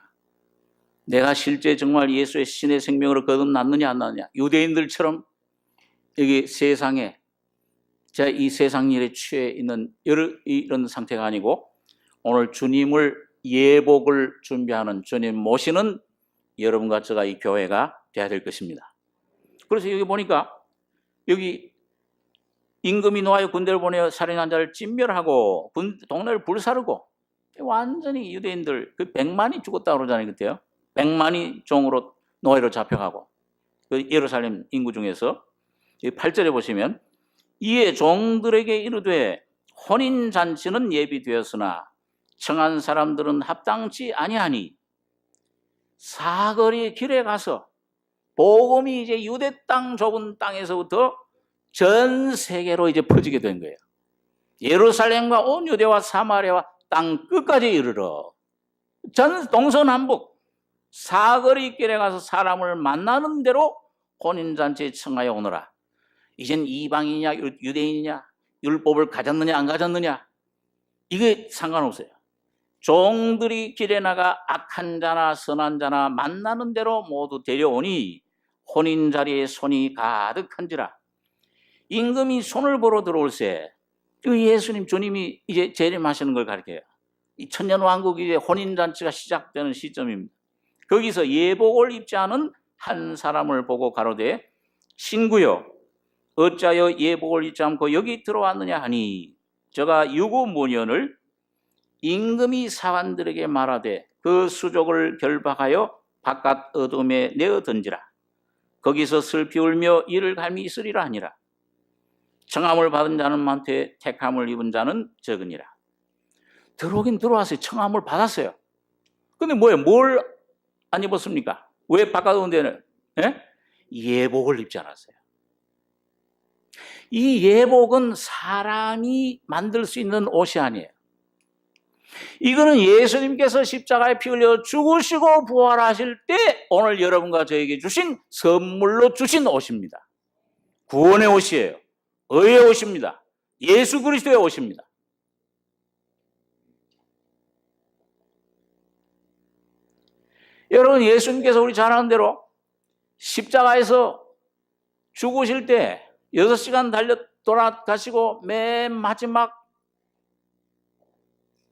[SPEAKER 1] 내가 실제 정말 예수의 신의 생명으로 거듭났느냐 안 났느냐, 유대인들처럼 여기 세상에 제가 이 세상 일에 취해 있는 이런 상태가 아니고 오늘 주님을 예복을 준비하는 주님 모시는 여러분과 제가 이 교회가 돼야 될 것입니다. 그래서 여기 보니까 여기 임금이 노하여 군대를 보내어 살인한 자를 진멸하고 동네를 불사르고 완전히 유대인들 그 100만이 죽었다고 그러잖아요. 그때요. 100만이 종으로 노예로 잡혀가고 그 예루살렘 인구 중에서 8절에 보시면 이에 종들에게 이르되 혼인잔치는 예비되었으나 청한 사람들은 합당치 아니하니 사거리 길에 가서 복음이 이제 유대 땅 좁은 땅에서부터 전 세계로 이제 퍼지게 된 거예요. 예루살렘과 온 유대와 사마리아와 땅 끝까지 이르러 전 동서남북 사거리 길에 가서 사람을 만나는 대로 혼인잔치에 청하여 오너라. 이젠 이방인이냐 유대인이냐 율법을 가졌느냐 안 가졌느냐 이게 상관없어요. 종들이 길에 나가 악한 자나 선한 자나 만나는 대로 모두 데려오니 혼인 자리에 손이 가득한지라. 임금이 손을 보러 들어올세. 예수님 주님이 이제 재림하시는 걸 가르쳐요. 이 천년왕국이 이제 혼인잔치가 시작되는 시점입니다. 거기서 예복을 입지 않은 한 사람을 보고 가로되 신구여 어찌하여 예복을 입지 않고 여기 들어왔느냐 하니 저가 유구문연을 임금이 사관들에게 말하되 그 수족을 결박하여 바깥 어둠에 내어 던지라. 거기서 슬피 울며 이를 갈미 있으리라 하니라. 청함을 받은 자는 많되 택함을 입은 자는 적으니라. 들어오긴 들어왔어요. 청함을 받았어요. 근데 뭐예요? 뭘 안 입었습니까? 왜 바깥 어둠에는 예복을 입지 않았어요. 이 예복은 사람이 만들 수 있는 옷이 아니에요. 이거는 예수님께서 십자가에 피 흘려 죽으시고 부활하실 때 오늘 여러분과 저에게 주신 선물로 주신 옷입니다. 구원의 옷이에요. 의의 옷입니다. 예수 그리스도의 옷입니다. 여러분 예수님께서 우리 잘 아는 대로 십자가에서 죽으실 때 6시간 달려 돌아가시고 맨 마지막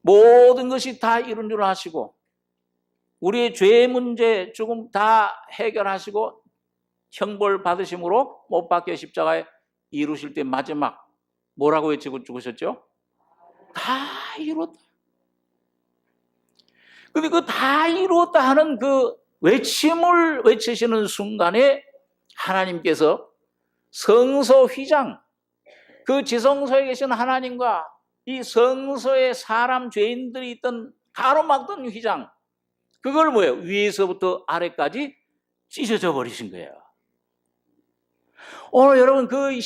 [SPEAKER 1] 모든 것이 다 이룬 줄 아시고 우리의 죄 문제 죽음 다 해결하시고 형벌 받으심으로 못 박혀 십자가에 이루실 때 마지막 뭐라고 외치고 죽으셨죠? 다 이뤘다. 근데 그 다 이루었다 하는 그 외침을 외치시는 순간에 하나님께서 성소 휘장, 그 지성소에 계신 하나님과 이 성소에 사람 죄인들이 있던 가로막던 휘장, 그걸 뭐예요? 위에서부터 아래까지 찢어져 버리신 거예요. 오늘 여러분 그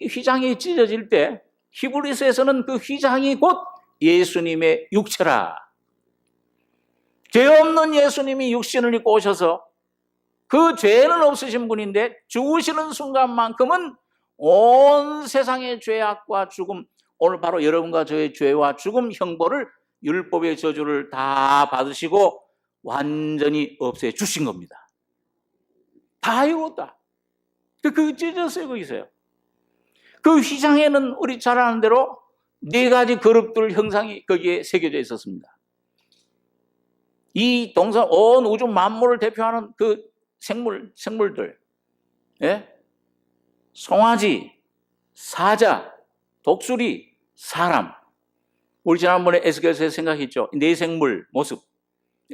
[SPEAKER 1] 휘장이 찢어질 때 히브리서에서는 그 휘장이 곧 예수님의 육체라. 죄 없는 예수님이 육신을 입고 오셔서 그 죄는 없으신 분인데 죽으시는 순간만큼은 온 세상의 죄악과 죽음, 오늘 바로 여러분과 저의 죄와 죽음 형벌을 율법의 저주를 다 받으시고 완전히 없애 주신 겁니다. 다 이뤘다. 그 찢었어요. 거기서요. 그 휘장에는 우리 잘 아는 대로 4가지 그룹들 형상이 거기에 새겨져 있었습니다. 이 동산 온 우주 만물을 대표하는 그 생물들, 예? 송아지, 사자, 독수리, 사람. 우리 지난번에 에스겔서에 생각했죠. 4생물 모습.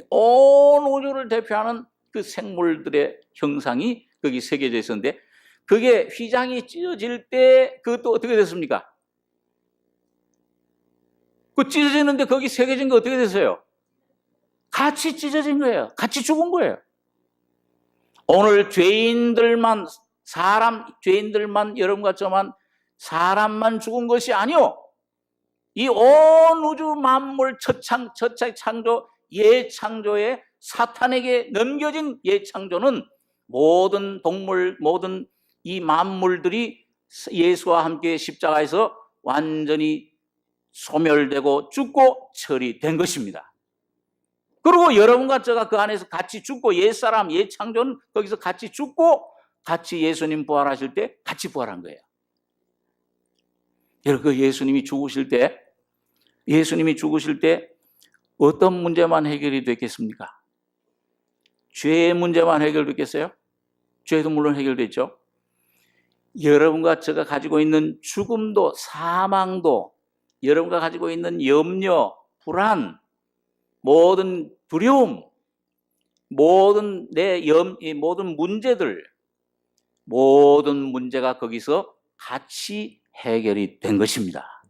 [SPEAKER 1] 온 우주를 대표하는 그 생물들의 형상이 거기 새겨져 있었는데 그게 휘장이 찢어질 때 그것도 어떻게 됐습니까? 그 찢어지는데 거기 새겨진 거 어떻게 됐어요? 같이 찢어진 거예요. 같이 죽은 거예요. 오늘 죄인들만, 죄인들만, 여러분과 저만, 사람만 죽은 것이 아니요. 이 온 우주 만물 첫창조, 예창조에 사탄에게 넘겨진 예창조는 모든 동물, 모든 이 만물들이 예수와 함께 십자가에서 완전히 소멸되고 죽고 처리된 것입니다. 그리고 여러분과 제가 그 안에서 같이 죽고 옛사람, 옛창조는 거기서 같이 죽고 같이 예수님 부활하실 때 같이 부활한 거예요. 여러분 그 예수님이 죽으실 때 어떤 문제만 해결이 됐겠습니까? 죄의 문제만 해결됐겠어요? 죄도 물론 해결됐죠. 여러분과 제가 가지고 있는 죽음도 사망도 여러분과 가지고 있는 염려, 불안, 모든 두려움, 모든 모든 문제들, 모든 문제가 거기서 같이 해결이 된 것입니다.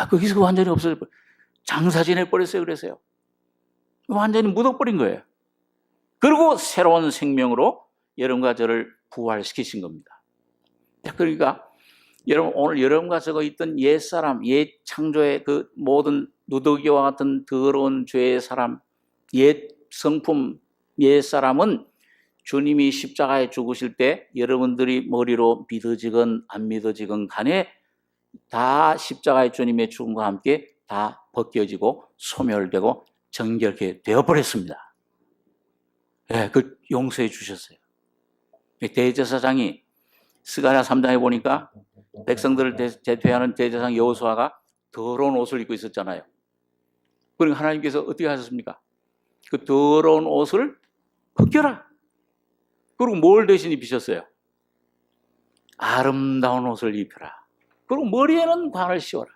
[SPEAKER 1] 거기서 완전히 없어져 버렸어요. 장사 지내버렸어요. 그래서요. 완전히 묻어버린 거예요. 그리고 새로운 생명으로 여러분과 저를 부활시키신 겁니다. 그러니까 여러분, 오늘 여러분과 저가 있던 옛사람, 옛 창조의 그 모든 누더기와 같은 더러운 죄의 사람, 옛 성품, 옛사람은 주님이 십자가에 죽으실 때 여러분들이 머리로 믿어지건 안 믿어지건 간에 다 십자가의 주님의 죽음과 함께 다 벗겨지고 소멸되고 정결케 되어버렸습니다. 네, 그 용서해 주셨어요. 대제사장이 스가랴 3장에 보니까 백성들을 대표하는 대제사장 여호수아가 더러운 옷을 입고 있었잖아요. 그러니까 하나님께서 어떻게 하셨습니까? 그 더러운 옷을 벗겨라. 그리고 뭘 대신 입히셨어요? 아름다운 옷을 입혀라. 그리고 머리에는 관을 씌워라.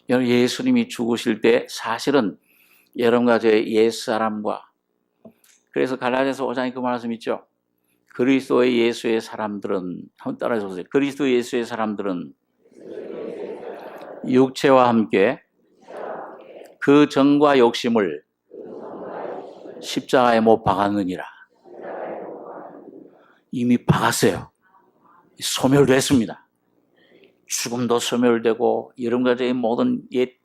[SPEAKER 1] 예수님이 죽으실 때 사실은 여러분과 저의 옛사람과, 그래서 갈라디아서 5장에 그 말씀 있죠. 그리스도의 예수의 사람들은, 한번 따라해 보세요. 그리스도 예수의 사람들은 육체와 함께 그 정과 욕심을 십자가에 못 박았느니라. 이미 박았어요. 소멸됐습니다. 죽음도 소멸되고 이런 가지의 모든 옛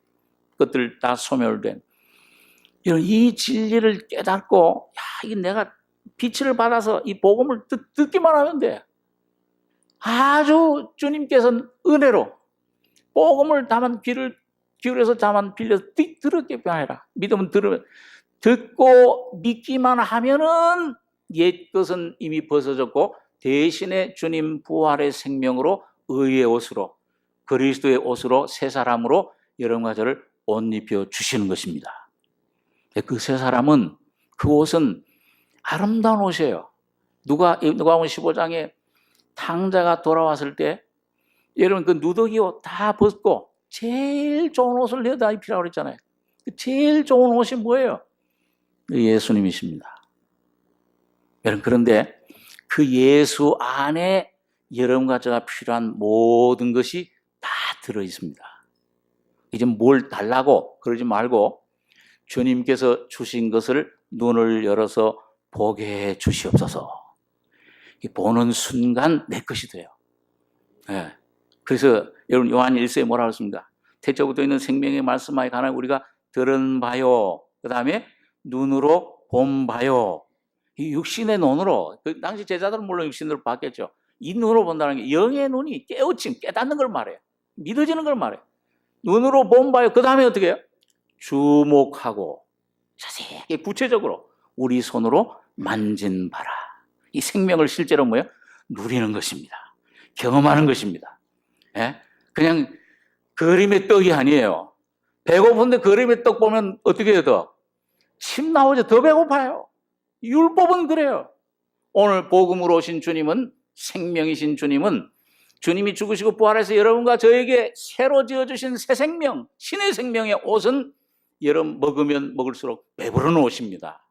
[SPEAKER 1] 것들 다 소멸된 이런 이 진리를 깨닫고, 야, 이 내가 빛을 받아서 이 복음을 듣기만 하면 돼. 아주 주님께서는 은혜로 복음을 다만 귀를 기울여서 다만 빌려서 들었게 변해라. 믿으면 들으면, 듣고 믿기만 하면은 옛 것은 이미 벗어졌고 대신에 주님 부활의 생명으로 의의 옷으로, 그리스도의 옷으로, 새 사람으로 여러분과 저를 옷 입혀 주시는 것입니다. 그 새 사람은, 그 옷은 아름다운 옷이에요. 누가복음 15장에 탕자가 돌아왔을 때 여러분 그 누더기 옷 다 벗고 제일 좋은 옷을 내다 입히라고 그랬잖아요. 제일 좋은 옷이 뭐예요? 예수님이십니다. 여러분, 그런데 그 예수 안에 여러분과 제가 필요한 모든 것이 다 들어있습니다. 이제 뭘 달라고 그러지 말고 주님께서 주신 것을 눈을 열어서 보게 해 주시옵소서. 보는 순간 내 것이 돼요. 네. 그래서 여러분 요한 1서에 뭐라고 했습니까? 태초부터 있는 생명의 말씀하에 관한 우리가 들은 바요. 그 다음에 눈으로 본 바요. 이 육신의 눈으로, 그 당시 제자들은 물론 육신으로 봤겠죠. 이 눈으로 본다는 게 영의 눈이 깨우침, 깨닫는 걸 말해요. 믿어지는 걸 말해요. 눈으로 본 바요. 그 다음에 어떻게 해요? 주목하고 자세히 구체적으로 우리 손으로 만진 바라. 이 생명을 실제로 뭐예요? 누리는 것입니다. 경험하는 것입니다. 예? 그냥 그림의 떡이 아니에요. 배고픈데 그림의 떡 보면 어떻게 해요? 더? 침 나오죠. 더 배고파요. 율법은 그래요. 오늘 복음으로 오신 주님은, 생명이신 주님은, 주님이 죽으시고 부활해서 여러분과 저에게 새로 지어주신 새 생명, 신의 생명의 옷은 여러분 먹으면 먹을수록 배부르는 옷입니다.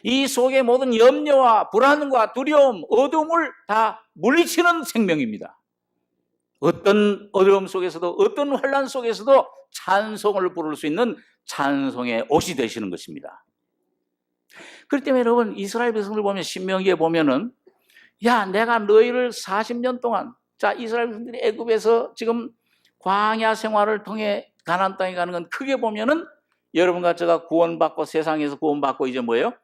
[SPEAKER 1] 이 속의 모든 염려와 불안과 두려움, 어둠을 다 물리치는 생명입니다. 어떤 어려움 속에서도, 어떤 환난 속에서도 찬송을 부를 수 있는 찬송의 옷이 되시는 것입니다. 그렇기 때문에 여러분, 이스라엘 백성들 보면, 신명기에 보면은, 야, 내가 너희를 40년 동안, 자, 이스라엘 백성들이 애굽에서 지금 광야 생활을 통해 가나안 땅에 가는 건 크게 보면은 여러분과 제가 구원받고, 세상에서 구원받고, 이제 뭐예요?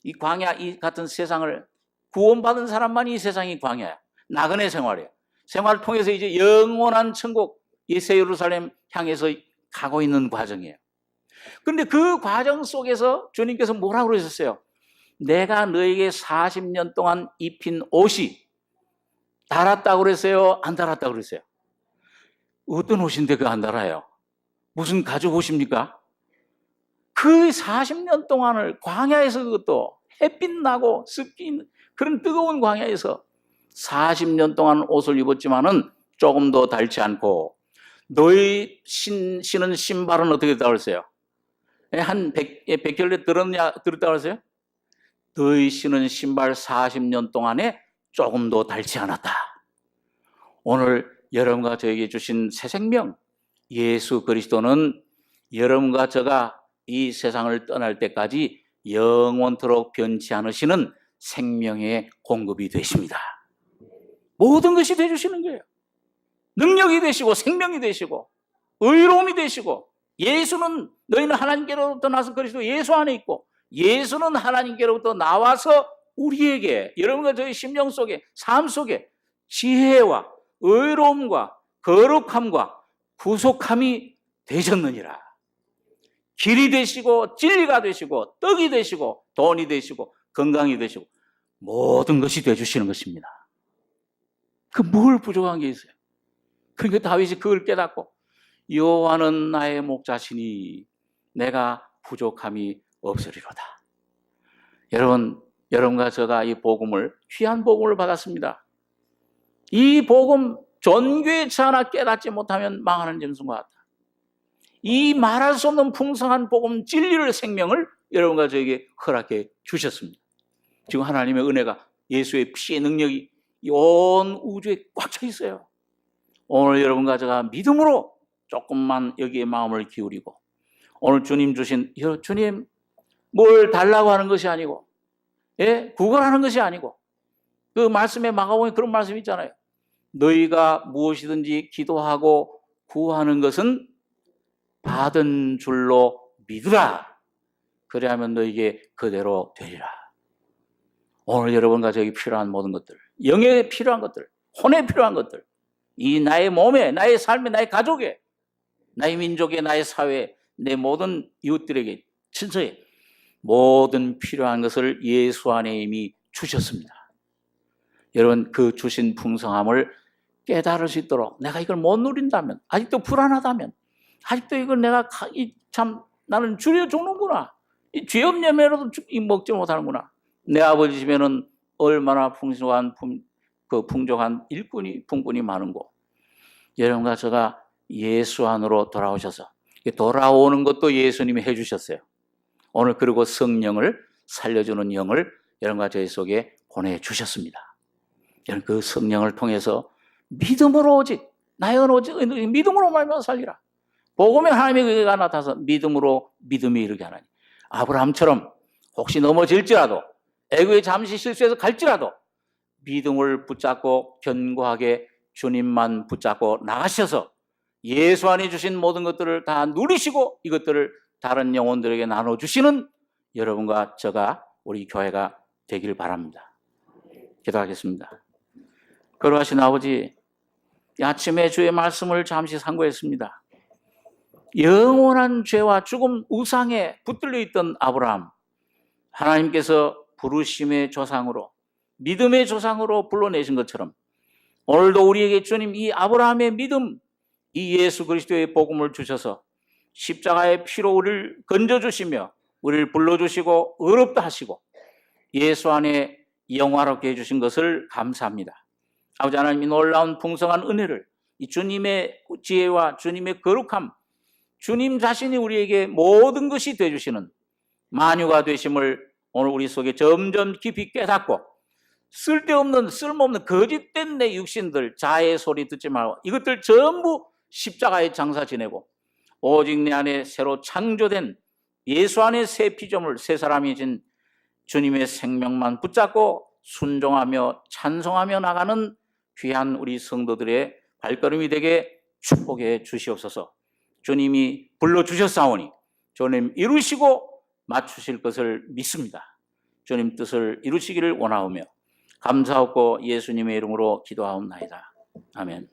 [SPEAKER 1] 이 광야, 이 같은 세상을 구원받은 사람만이 이 세상이 광야야. 나그네 생활이에요. 생활을 통해서 이제 영원한 천국, 새 예루살렘 향해서 가고 있는 과정이에요. 그런데 그 과정 속에서 주님께서 뭐라고 그러셨어요? 내가 너에게 40년 동안 입힌 옷이 달았다고 그랬어요? 안 달았다고 그랬어요? 어떤 옷인데 그거 안 달아요? 무슨 가죽 옷입니까? 그 40년 동안을 광야에서, 그것도 햇빛 나고 습기 있는 그런 뜨거운 광야에서 40년 동안 옷을 입었지만은 조금도 닳지 않고, 너희 신은 신발은 어떻게 됐다고 그랬어요? 한 100켤레 들었다고 그랬어요? 너희 신은 신발 40년 동안에 조금도 닳지 않았다. 오늘 여러분과 저에게 주신 새 생명, 예수 그리스도는 여러분과 저가 이 세상을 떠날 때까지 영원토록 변치 않으시는 생명의 공급이 되십니다. 모든 것이 되주시는 거예요. 능력이 되시고 생명이 되시고 의로움이 되시고, 예수는 너희는 하나님께로부터 나서 그리스도 예수 안에 있고, 예수는 하나님께로부터 나와서 우리에게, 여러분과 저희 심령 속에, 삶 속에 지혜와 의로움과 거룩함과 구속함이 되셨느니라. 길이 되시고 진리가 되시고 떡이 되시고 돈이 되시고 건강이 되시고 모든 것이 되주시는 것입니다. 그 뭘 부족한 게 있어요? 그러니까 다윗이 그걸 깨닫고 여호와는 나의 목자시니 내가 부족함이 없으리로다. 여러분과 제가 이 복음을, 귀한 복음을 받았습니다. 이 복음 전교회치 하나 깨닫지 못하면 망하는 짐승과 같다. 이 말할 수 없는 풍성한 복음, 진리를, 생명을 여러분과 저에게 허락해 주셨습니다. 지금 하나님의 은혜가, 예수의 피의 능력이 온 우주에 꽉 차 있어요. 오늘 여러분과 제가 믿음으로 조금만 여기에 마음을 기울이고, 오늘 주님 주신, 주님 뭘 달라고 하는 것이 아니고, 구걸하는 것이 아니고, 그 말씀에 마가복음에 그런 말씀이 있잖아요. 너희가 무엇이든지 기도하고 구하는 것은 받은 줄로 믿으라. 그래야만 너에게 그대로 되리라. 오늘 여러분과 저에게 필요한 모든 것들, 영에 필요한 것들, 혼에 필요한 것들, 이 나의 몸에, 나의 삶에, 나의 가족에, 나의 민족에, 나의 사회에, 내 모든 이웃들에게, 친척에 모든 필요한 것을 예수 안에 이미 주셨습니다. 여러분, 그 주신 풍성함을 깨달을 수 있도록, 내가 이걸 못 누린다면, 아직도 불안하다면, 아직도 이걸 내가 참 나는 줄여 죽는구나, 죄 없냐면도 먹지 못하는구나, 내 아버지 집에는 얼마나 풍성한 풍족한 풍분이 많은고, 여러분과 제가 예수 안으로 돌아오셔서, 돌아오는 것도 예수님이 해주셨어요. 오늘 그리고 성령을, 살려주는 영을 여러분과 저희 속에 보내주셨습니다. 여러분, 그 성령을 통해서 믿음으로 오직, 나의 오직 믿음으로 말미암아 살리라. 복음에 하나님의 의가 나타나서 믿음으로 믿음이 이르게 하나니, 아브라함처럼 혹시 넘어질지라도, 애굽에 잠시 실수해서 갈지라도 믿음을 붙잡고 견고하게 주님만 붙잡고 나가셔서 예수 안에 주신 모든 것들을 다 누리시고 이것들을 다른 영혼들에게 나눠주시는 여러분과 저가, 우리 교회가 되길 바랍니다. 기도하겠습니다. 거룩하신 아버지, 아침에 주의 말씀을 잠시 상고했습니다. 영원한 죄와 죽음, 우상에 붙들려 있던 아브라함, 하나님께서 부르심의 조상으로, 믿음의 조상으로 불러내신 것처럼 오늘도 우리에게 주님 이 아브라함의 믿음, 이 예수 그리스도의 복음을 주셔서 십자가의 피로 우리를 건져주시며 우리를 불러주시고 의롭다 하시고 예수 안에 영화롭게 해주신 것을 감사합니다. 아버지 하나님, 이 놀라운 풍성한 은혜를, 이 주님의 지혜와 주님의 거룩함, 주님 자신이 우리에게 모든 것이 되주시는 만유가 되심을 오늘 우리 속에 점점 깊이 깨닫고, 쓸데없는, 쓸모없는 거짓된 내 육신들, 자의 소리 듣지 말고 이것들 전부 십자가에 장사 지내고 오직 내 안에 새로 창조된 예수 안에 새 피조물, 새 사람이 진 주님의 생명만 붙잡고 순종하며 찬송하며 나가는 귀한 우리 성도들의 발걸음이 되게 축복해 주시옵소서. 주님이 불러주셨사오니 주님 이루시고 맞추실 것을 믿습니다. 주님 뜻을 이루시기를 원하오며 감사하고 예수님의 이름으로 기도하옵나이다. 아멘.